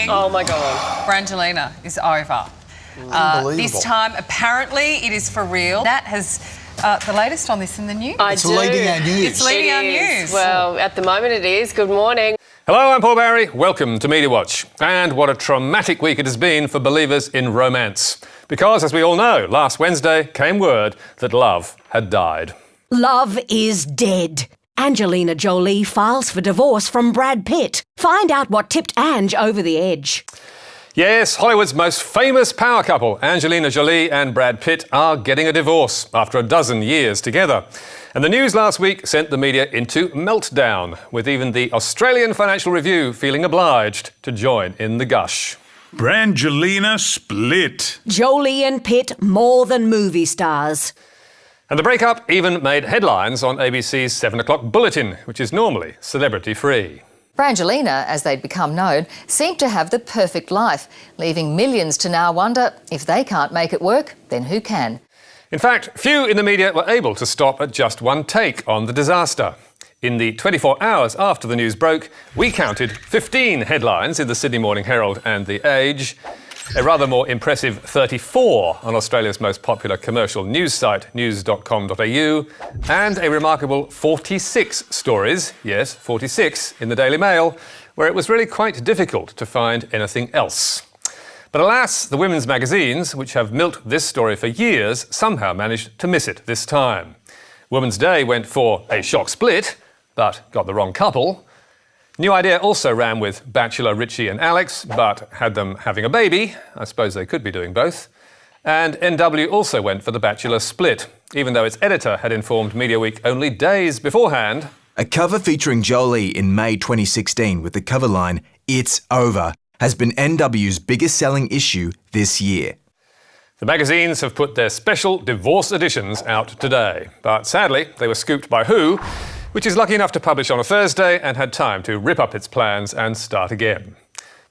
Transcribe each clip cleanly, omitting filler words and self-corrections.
morning. Oh, my God. Brangelina is over. Unbelievable. This time, apparently, it is for real. That has the latest on this in the news. It's leading our news. It's leading our news. Well, at the moment it is. Good morning. Hello, I'm Paul Barry. Welcome to Media Watch. And what a traumatic week it has been for believers in romance. Because, as we all know, last Wednesday came word that love had died. Love is dead. Angelina Jolie files for divorce from Brad Pitt. Find out what tipped Ange over the edge. Yes, Hollywood's most famous power couple, Angelina Jolie and Brad Pitt, are getting a divorce after a dozen years together. And the news last week sent the media into meltdown, with even the Australian Financial Review feeling obliged to join in the gush. Brangelina split. Jolie and Pitt more than movie stars. And the breakup even made headlines on ABC's 7 o'clock bulletin, which is normally celebrity-free. Brangelina, as they'd become known, seemed to have the perfect life, leaving millions to now wonder if they can't make it work, then who can? In fact, few in the media were able to stop at just one take on the disaster. In the 24 hours after the news broke, we counted 15 headlines in the Sydney Morning Herald and The Age, a rather more impressive 34 on Australia's most popular commercial news site, news.com.au, and a remarkable 46 stories, yes, 46, in the Daily Mail, where it was really quite difficult to find anything else. But alas, the women's magazines, which have milked this story for years, somehow managed to miss it this time. Women's Day went for a shock split, but got the wrong couple. New Idea also ran with Bachelor Richie and Alex, but had them having a baby. I suppose they could be doing both. And NW also went for the Bachelor split, even though its editor had informed Media Week only days beforehand. A cover featuring Jolie in May 2016 with the cover line, "It's Over," has been NW's biggest selling issue this year. The magazines have put their special divorce editions out today, but sadly they were scooped by Who, which is lucky enough to publish on a Thursday and had time to rip up its plans and start again.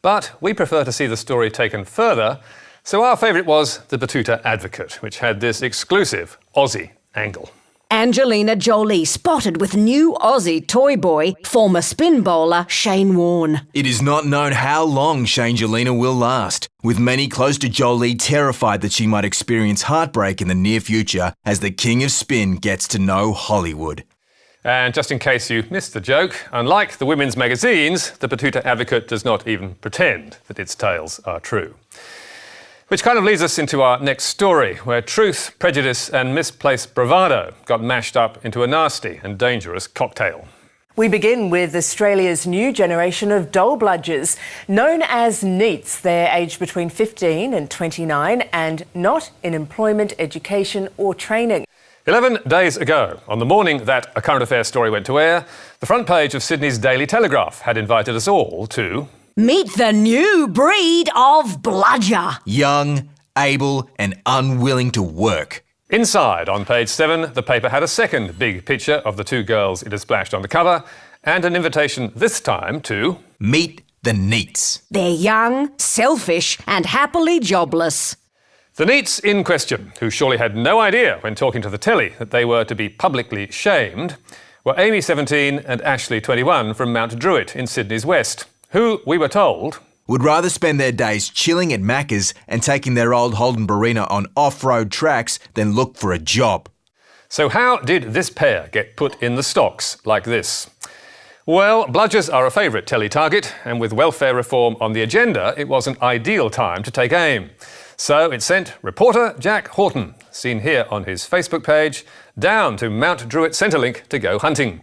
But we prefer to see the story taken further, so our favourite was The Batuta Advocate, which had this exclusive Aussie angle. Angelina Jolie spotted with new Aussie toy boy, former spin bowler Shane Warne. It is not known how long Shangelina will last, with many close to Jolie terrified that she might experience heartbreak in the near future as the king of spin gets to know Hollywood. And just in case you missed the joke, unlike the women's magazines, The Batuta Advocate does not even pretend that its tales are true. Which kind of leads us into our next story, where truth, prejudice and misplaced bravado got mashed up into a nasty and dangerous cocktail. We begin with Australia's new generation of dole bludgers, known as NEETs. They're aged between 15 and 29 and not in employment, education or training. 11 days ago, on the morning that a current affairs story went to air, the front page of Sydney's Daily Telegraph had invited us all to Meet the new breed of bludger. Young, able and unwilling to work. Inside, on page 7, the paper had a second big picture of the two girls it had splashed on the cover, and an invitation this time to Meet the NEETs. They're young, selfish and happily jobless. The NEETs in question, who surely had no idea when talking to the telly that they were to be publicly shamed, were Amy, 17, and Ashley, 21, from Mount Druitt in Sydney's west, who, we were told, would rather spend their days chilling at Macca's and taking their old Holden Barina on off-road tracks than look for a job. So how did this pair get put in the stocks like this? Well, bludgers are a favourite telly target, and with welfare reform on the agenda, it was an ideal time to take aim. So it sent reporter Jack Horton, seen here on his Facebook page, down to Mount Druitt Centrelink to go hunting.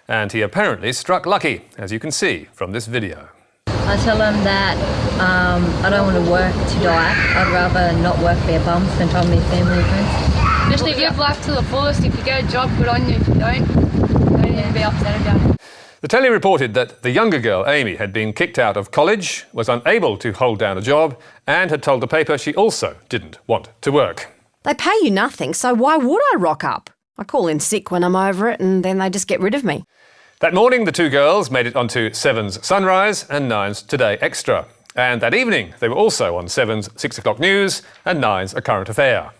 And he apparently struck lucky, as you can see from this video. I tell them that I don't want to work to die. I'd rather not work, be a bum, spend time with family and friends. Just live life to the fullest. If you get a job, good on you. If you don't even be upset about it. The telly reported that the younger girl, Amy, had been kicked out of college, was unable to hold down a job, and had told the paper she also didn't want to work. They pay you nothing, so why would I rock up? I call in sick when I'm over it and then they just get rid of me. That morning, the two girls made it onto 7's Sunrise and 9's Today Extra. And that evening, they were also on 7's 6 o'clock news and 9's A Current Affair.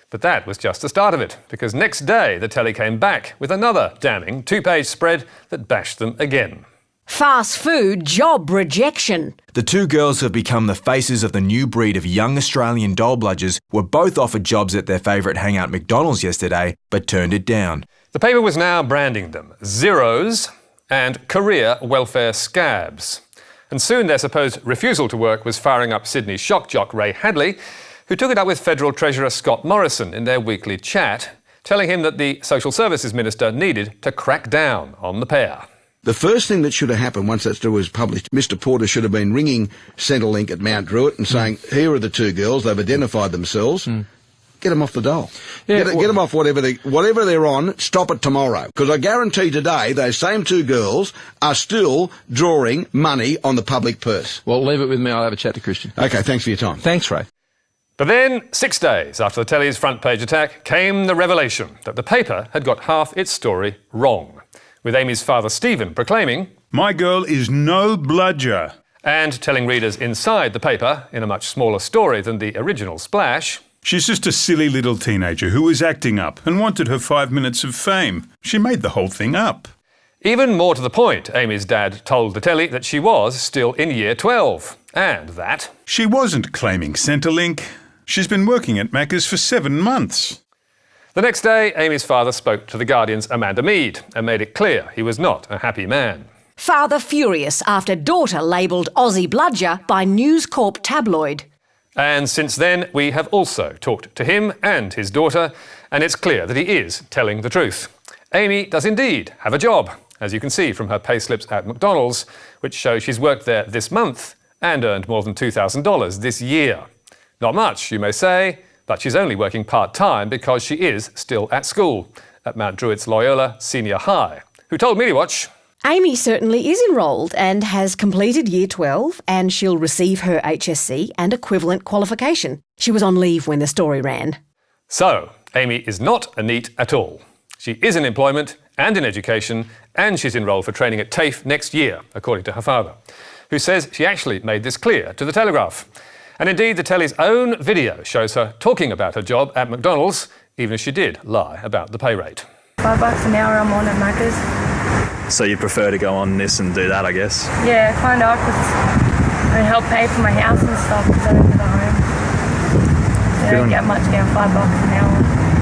But that was just the start of it, because next day the telly came back with another damning two-page spread that bashed them again. Fast food job rejection. The two girls who have become the faces of the new breed of young Australian dole bludgers were both offered jobs at their favourite hangout McDonald's yesterday, but turned it down. The paper was now branding them Zeros and career welfare scabs. And soon their supposed refusal to work was firing up Sydney's shock jock Ray Hadley, who took it up with Federal Treasurer Scott Morrison in their weekly chat, telling him that the Social Services Minister needed to crack down on the pair. The first thing that should have happened once that story was published, Mr Porter should have been ringing Centrelink at Mount Druitt and saying, here are the two girls, they've identified themselves, get them off the dole. Yeah, get them off whatever they're on, stop it tomorrow. Because I guarantee today those same two girls are still drawing money on the public purse. Well, leave it with me, I'll have a chat to Christian. OK, thanks for your time. Thanks, Ray. But then, 6 days after the telly's front page attack, came the revelation that the paper had got half its story wrong, with Amy's father Stephen proclaiming, "My girl is no bludger," and telling readers inside the paper, in a much smaller story than the original splash, she's just a silly little teenager who was acting up and wanted her 5 minutes of fame. She made the whole thing up. Even more to the point, Amy's dad told the telly that she was still in year 12, and that she wasn't claiming Centrelink. She's been working at Macca's for 7 months. The next day, Amy's father spoke to The Guardian's Amanda Mead and made it clear he was not a happy man. Father furious after daughter labelled Aussie bludger by News Corp tabloid. And since then, we have also talked to him and his daughter, and it's clear that he is telling the truth. Amy does indeed have a job, as you can see from her payslips at McDonald's, which show she's worked there this month and earned more than $2,000 this year. Not much, you may say, but she's only working part-time because she is still at school at Mount Druitt's Loyola Senior High, who told MediaWatch, Amy certainly is enrolled and has completed Year 12, and she'll receive her HSC and equivalent qualification. She was on leave when the story ran. So, Amy is not a NEET at all. She is in employment and in education, and she's enrolled for training at TAFE next year, according to her father, who says she actually made this clear to The Telegraph. And indeed, the telly's own video shows her talking about her job at McDonald's, even if she did lie about the pay rate. $5 an hour I'm on at Macca's. So you prefer to go on this and do that, I guess? Yeah, kind of, because I help pay for my house and stuff because I don't have a home. I don't get much getting $5 an hour.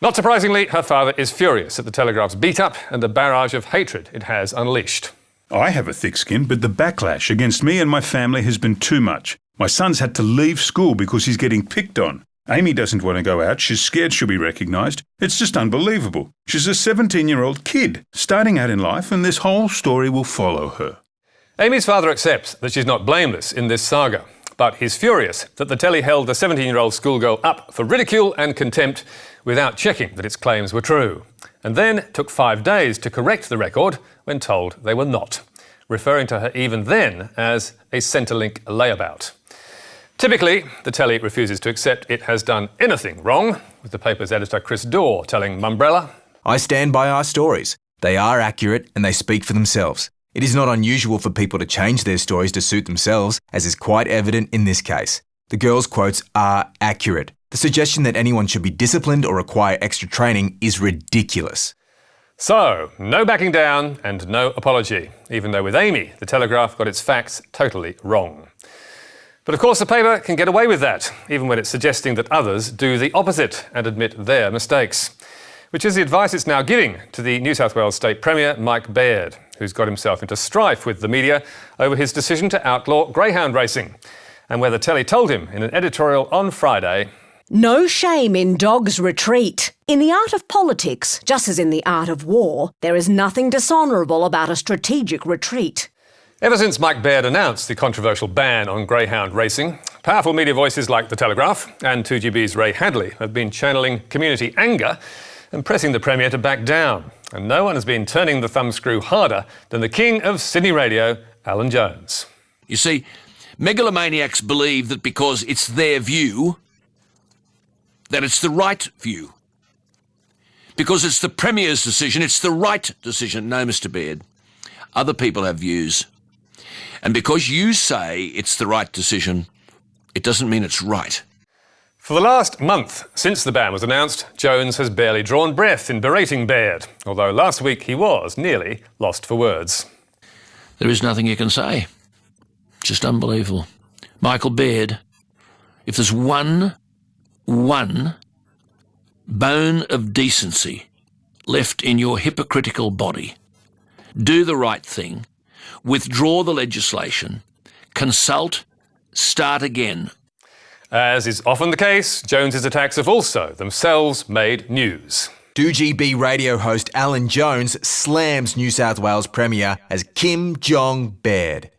Not surprisingly, her father is furious at the Telegraph's beat-up and the barrage of hatred it has unleashed. I have a thick skin, but the backlash against me and my family has been too much. My son's had to leave school because he's getting picked on. Amy doesn't want to go out. She's scared she'll be recognised. It's just unbelievable. She's a 17-year-old kid starting out in life, and this whole story will follow her. Amy's father accepts that she's not blameless in this saga, but he's furious that the telly held the 17-year-old schoolgirl up for ridicule and contempt without checking that its claims were true, and then took 5 days to correct the record when told they were not, referring to her even then as a Centrelink layabout. Typically, the telly refuses to accept it has done anything wrong, with the paper's editor Chris Dorr telling Mumbrella, I stand by our stories. They are accurate and they speak for themselves. It is not unusual for people to change their stories to suit themselves, as is quite evident in this case. The girls' quotes are accurate. The suggestion that anyone should be disciplined or require extra training is ridiculous. So, no backing down and no apology, even though with Amy, the Telegraph got its facts totally wrong. But of course the paper can get away with that, even when it's suggesting that others do the opposite and admit their mistakes, which is the advice it's now giving to the New South Wales State Premier Mike Baird, who's got himself into strife with the media over his decision to outlaw greyhound racing, and where the telly told him in an editorial on Friday, No shame in dogs' retreat. In the art of politics, just as in the art of war, there is nothing dishonourable about a strategic retreat. Ever since Mike Baird announced the controversial ban on greyhound racing, powerful media voices like The Telegraph and 2GB's Ray Hadley have been channeling community anger and pressing the Premier to back down. And no one has been turning the thumbscrew harder than the king of Sydney radio, Alan Jones. You see, megalomaniacs believe that because it's their view, that it's the right view. Because it's the Premier's decision, it's the right decision. No, Mr. Baird, other people have views. And because you say it's the right decision, it doesn't mean it's right. For the last month since the ban was announced, Jones has barely drawn breath in berating Baird, although last week he was nearly lost for words. there is nothing you can say. Just unbelievable. Michael Baird, if there's one bone of decency left in your hypocritical body, do the right thing, withdraw the legislation, consult, start again. As is often the case, Jones's attacks have also themselves made news. 2GB radio host Alan Jones slams New South Wales Premier as Kim Jong-Baird.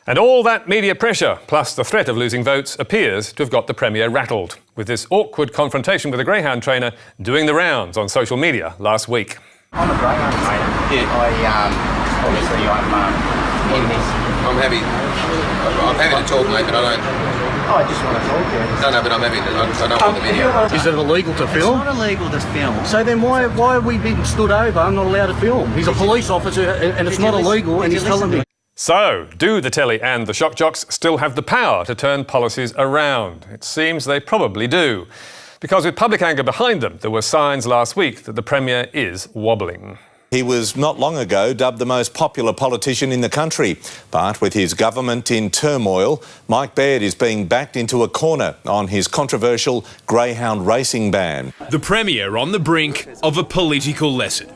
And all that media pressure, plus the threat of losing votes, appears to have got the Premier rattled, with this awkward confrontation with a greyhound trainer doing the rounds on social media last week. I'm a greyhound trainer. Yeah. Obviously I'm happy to talk, mate, but I don't... I just want to talk, yeah. No, but I'm happy to... I don't want the video. Is it illegal to film? It's not illegal to film. So then why are we being stood over and not allowed to film? He's a police officer and it's not illegal and he's telling me... So, do the telly and the shock jocks still have the power to turn policies around? It seems they probably do. Because with public anger behind them, there were signs last week that the Premier is wobbling. He was not long ago dubbed the most popular politician in the country. But with his government in turmoil, Mike Baird is being backed into a corner on his controversial greyhound racing ban. The Premier on the brink of a political lesson.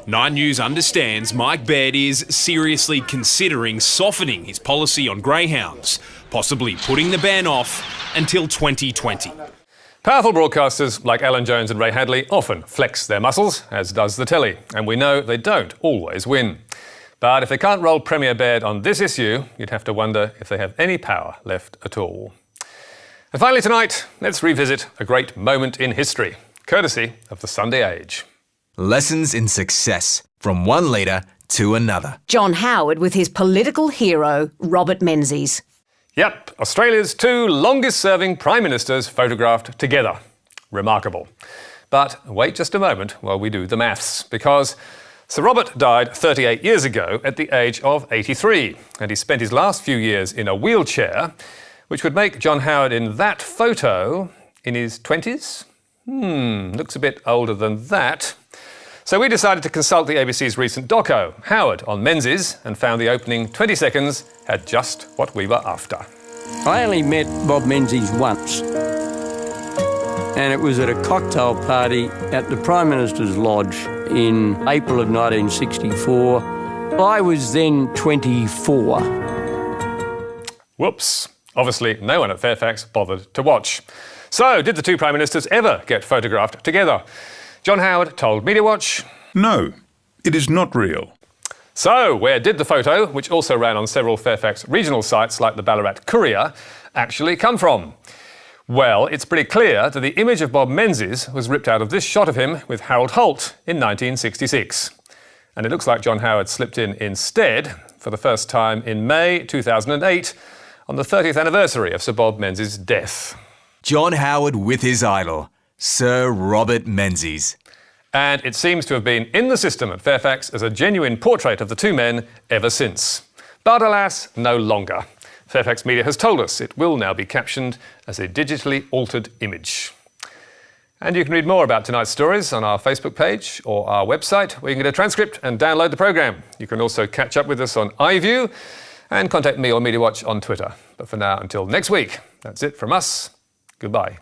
9 News understands Mike Baird is seriously considering softening his policy on greyhounds, possibly putting the ban off until 2020. Powerful broadcasters like Alan Jones and Ray Hadley often flex their muscles, as does the telly, and we know they don't always win. But if they can't roll Premier Baird on this issue, you'd have to wonder if they have any power left at all. And finally tonight, let's revisit a great moment in history, courtesy of the Sunday Age. Lessons in success, from one leader to another. John Howard with his political hero, Robert Menzies. Yep, Australia's 2 longest-serving Prime Ministers photographed together. Remarkable. But wait just a moment while we do the maths, because Sir Robert died 38 years ago at the age of 83, and he spent his last few years in a wheelchair, which would make John Howard in that photo in his 20s? Looks a bit older than that. So we decided to consult the ABC's recent doco, Howard on Menzies, and found the opening 20 seconds had just what we were after. I only met Bob Menzies once, and it was at a cocktail party at the Prime Minister's Lodge in April of 1964. I was then 24. Whoops. Obviously, no one at Fairfax bothered to watch. So, did the 2 Prime Ministers ever get photographed together? John Howard told Media Watch, No, it is not real. So, where did the photo, which also ran on several Fairfax regional sites like the Ballarat Courier, actually come from? Well, it's pretty clear that the image of Bob Menzies was ripped out of this shot of him with Harold Holt in 1966. And it looks like John Howard slipped in instead for the first time in May 2008 on the 30th anniversary of Sir Bob Menzies' death. John Howard with his idol, Sir Robert Menzies. And it seems to have been in the system at Fairfax as a genuine portrait of the 2 men ever since. But alas, no longer. Fairfax Media has told us it will now be captioned as a digitally altered image. And you can read more about tonight's stories on our Facebook page or our website, where you can get a transcript and download the programme. You can also catch up with us on iView and contact me or Media Watch on Twitter. But for now, until next week, that's it from us. Goodbye.